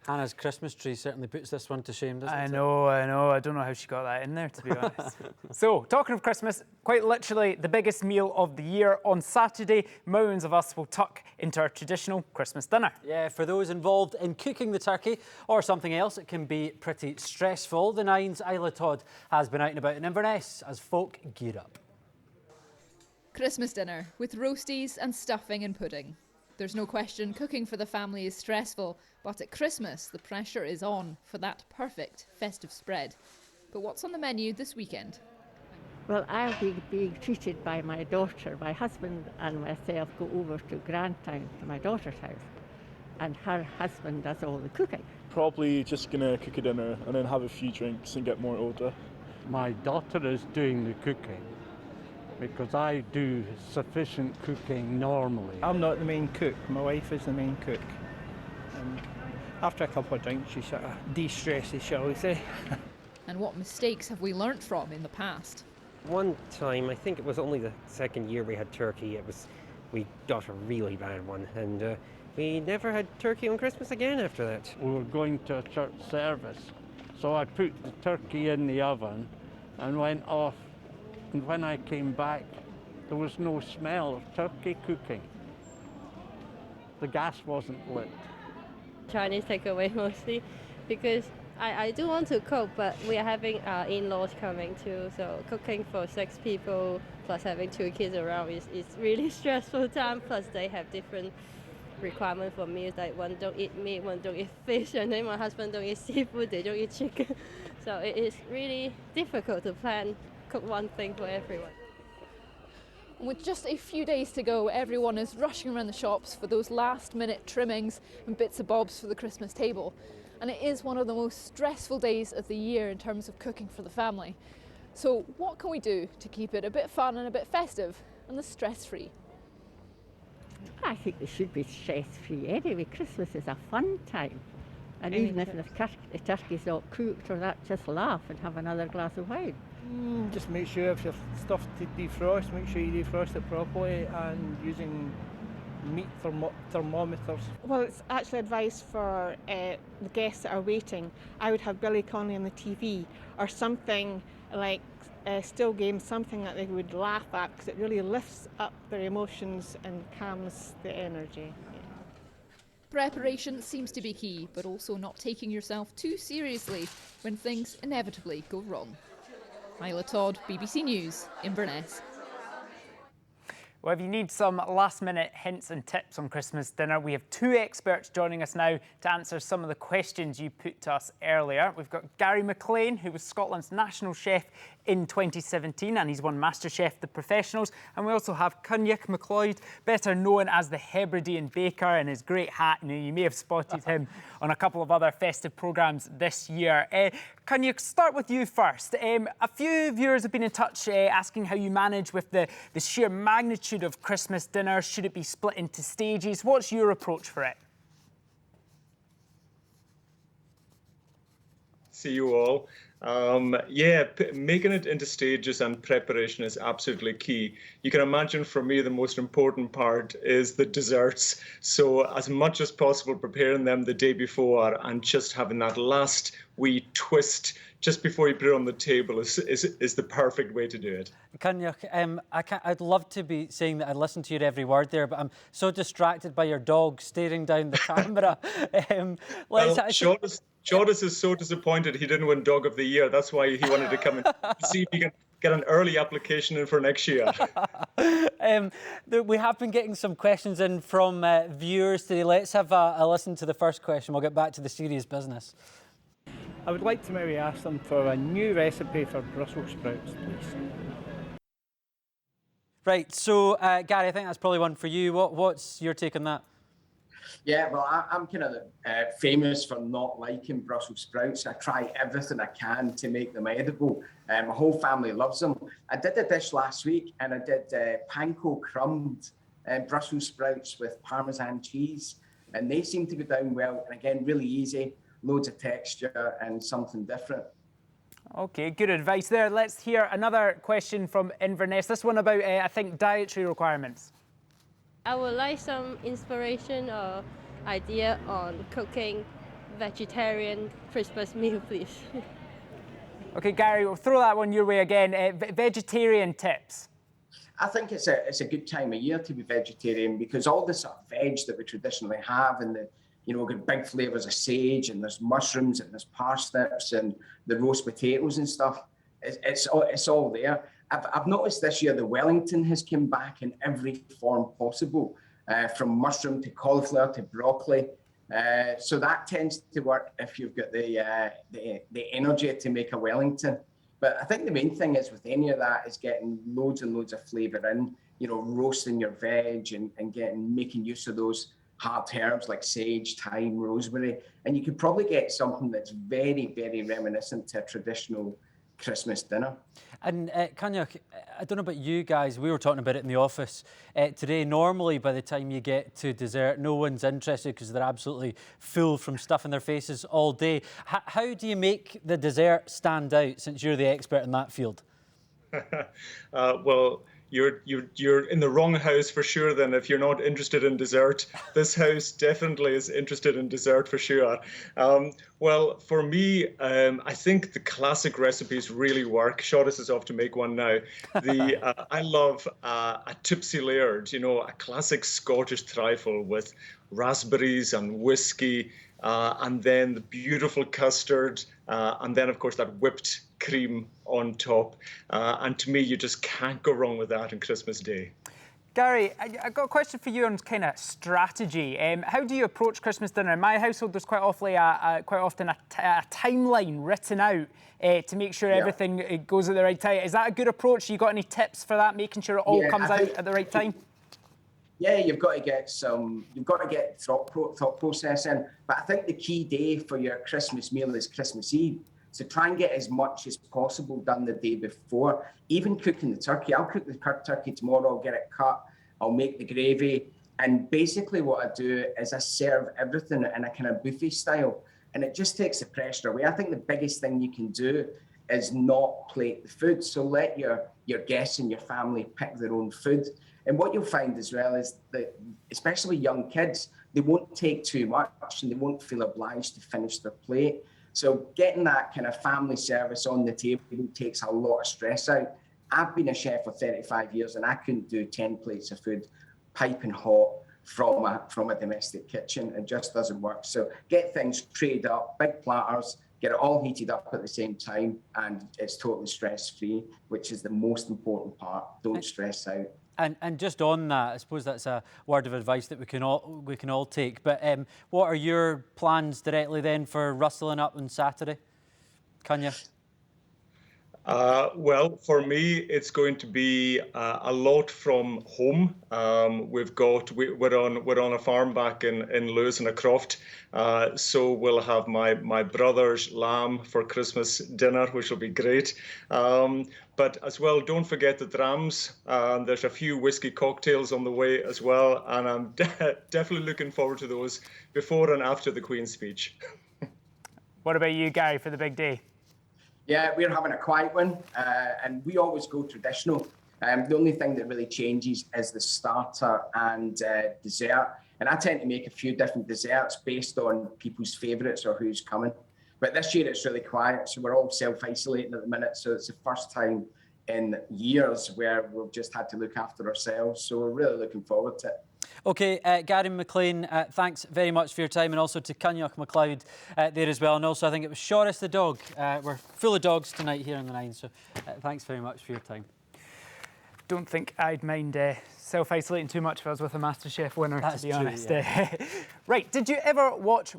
Hannah's Christmas tree certainly puts this one to shame, doesn't it? I know. I don't know how she got that in there, to be honest. So, talking of Christmas, quite literally the biggest meal of the year. On Saturday, millions of us will tuck into our traditional Christmas dinner. Yeah, for those involved in cooking the turkey or something else, it can be pretty stressful. The Nine's Isla Todd has been out and about in Inverness as folk gear up. Christmas dinner with roasties and stuffing and pudding. There's no question cooking for the family is stressful, but at Christmas the pressure is on for that perfect festive spread. But what's on the menu this weekend? Well, I'll be being treated by my daughter. My husband and myself go over to Grandtown, to my daughter's house, and her husband does all the cooking. Probably just gonna cook a dinner and then have a few drinks and get more older. My daughter is doing the cooking because I do sufficient cooking normally. I'm not the main cook, my wife is the main cook. And after a couple of drinks, she sort of de-stresses, shall we say. And what mistakes have we learnt from in the past? One time, I think it was only the second year we had turkey, we got a really bad one, and we never had turkey on Christmas again after that. We were going to a church service, so I put the turkey in the oven and went off. And when I came back, there was no smell of turkey cooking. The gas wasn't lit. Chinese takeaway mostly, because I do want to cook, but we are having our in-laws coming too, so cooking for 6 people plus having 2 kids around is really stressful time, plus they have different requirements for meals, like one don't eat meat, one don't eat fish, and then my husband don't eat seafood, they don't eat chicken. So it is really difficult to plan, cook one thing for everyone. With just a few days to go, everyone is rushing around the shops for those last-minute trimmings and bits and bobs for the Christmas table. And it is one of the most stressful days of the year in terms of cooking for the family. So what can we do to keep it a bit fun and a bit festive and the stress-free? I think they should be stress-free anyway. Christmas is a fun time. And even if the turkey's not cooked or that, just laugh and have another glass of wine. Just make sure if you're stuff to defrost, make sure you defrost it properly, and using meat thermometers. Well, it's actually advice for the guests that are waiting. I would have Billy Connolly on the TV or something like Still Game, something that they would laugh at, because it really lifts up their emotions and calms the energy. Preparation seems to be key, but also not taking yourself too seriously when things inevitably go wrong. Isla Todd, BBC News, Inverness. Well, if you need some last-minute hints and tips on Christmas dinner, we have 2 experts joining us now to answer some of the questions you put to us earlier. We've got Gary McLean, who was Scotland's national chef in 2017, and he's won MasterChef The Professionals. And we also have Cynyac McLeod, better known as the Hebridean Baker, in his great hat. You may have spotted him on a couple of other festive programmes this year. Cynyac, start with you first. A few viewers have been in touch asking how you manage with the sheer magnitude of Christmas dinner. Should it be split into stages? What's your approach for it? See you all. Making it into stages and preparation is absolutely key. You can imagine for me the most important part is the desserts. So as much as possible preparing them the day before and just having that last wee twist just before you put it on the table is the perfect way to do it. Cynyac, I'd love to be saying that I listen to your every word there, but I'm so distracted by your dog staring down the camera. Shortis is so disappointed he didn't win Dog of the Year. That's why he wanted to come and see if he can get an early application in for next year. We have been getting some questions in from viewers today. Let's have a listen to the first question. We'll get back to the serious business. I would like to maybe ask them for a new recipe for Brussels sprouts, please. Right, so Gary, I think that's probably one for you. What's your take on that? Yeah, well, I'm kind of famous for not liking Brussels sprouts. I try everything I can to make them edible. My whole family loves them. I did a dish last week, and I did panko crumbed Brussels sprouts with Parmesan cheese, and they seem to go down well. And again, really easy, loads of texture and something different. Okay, good advice there. Let's hear another question from Inverness. This one about, I think, dietary requirements. I would like some inspiration or idea on cooking vegetarian Christmas meal, please. OK, Gary, we'll throw that one your way again. Vegetarian tips. I think it's a good time of year to be vegetarian because all the sort of veg that we traditionally have and we've got big flavours of sage and there's mushrooms and there's parsnips and the roast potatoes and stuff. It's all there. I've noticed this year the Wellington has come back in every form possible, from mushroom to cauliflower to broccoli. So that tends to work if you've got the energy to make a Wellington. But I think the main thing is with any of that is getting loads and loads of flavour in, roasting your veg and making use of those hard herbs like sage, thyme, rosemary. And you could probably get something that's very, very reminiscent to a traditional Christmas dinner. And Kanya, I don't know about you guys, we were talking about it in the office today. Normally, by the time you get to dessert, no one's interested because they're absolutely full from stuff in their faces all day. How do you make the dessert stand out, since you're the expert in that field? Well, you're in the wrong house for sure then if you're not interested in dessert. This house definitely is interested in dessert for sure. Well, for me, I think the classic recipes really work. Shortis is off to make one now. I love a tipsy laird, a classic Scottish trifle with raspberries and whiskey, and then the beautiful custard, and then of course that whipped cream on top. And to me, you just can't go wrong with that on Christmas Day. Gary, I got a question for you on kind of strategy. How do you approach Christmas dinner? In my household, there's quite often a timeline written out to make sure everything goes at the right time. Is that a good approach? You got any tips for that, making sure it all comes out at the right time? Yeah, you've got to get thought process in. But I think the key day for your Christmas meal is Christmas Eve. So try and get as much as possible done the day before. Even cooking the turkey. I'll cook the turkey tomorrow, I'll get it cut, I'll make the gravy. And basically what I do is I serve everything in a kind of buffet style. And it just takes the pressure away. I think the biggest thing you can do is not plate the food. So let your guests and your family pick their own food. And what you'll find as well is that, especially young kids, they won't take too much and they won't feel obliged to finish their plate. So getting that kind of family service on the table takes a lot of stress out. I've been a chef for 35 years and I couldn't do 10 plates of food piping hot from a domestic kitchen. It just doesn't work. So get things traded up, big platters, get it all heated up at the same time, and it's totally stress-free, which is the most important part. Don't stress out. And just on that, I suppose that's a word of advice that we can all take. But what are your plans directly then for rustling up on Saturday, Kanya? Well, for me, it's going to be a lot from home. We're on a farm back in Lewis and a Croft, so we'll have my brother's lamb for Christmas dinner, which will be great. But as well, don't forget the drams. There's a few whiskey cocktails on the way as well, and I'm definitely looking forward to those before and after the Queen's speech. What about you, Gary, for the big day? Yeah, we're having a quiet one, and we always go traditional. The only thing that really changes is the starter and dessert. And I tend to make a few different desserts based on people's favourites or who's coming. But this year it's really quiet, so we're all self-isolating at the minute. So it's the first time in years where we've just had to look after ourselves. So we're really looking forward to it. OK, Gary McLean, thanks very much for your time, and also to Cynioch MacLeod there as well. And also, I think it was Shortis the dog. We're full of dogs tonight here on the Nine, so thanks very much for your time. Don't think I'd mind self-isolating too much if I was with a MasterChef winner, That's to be honest. True, yeah. Right, did you ever watch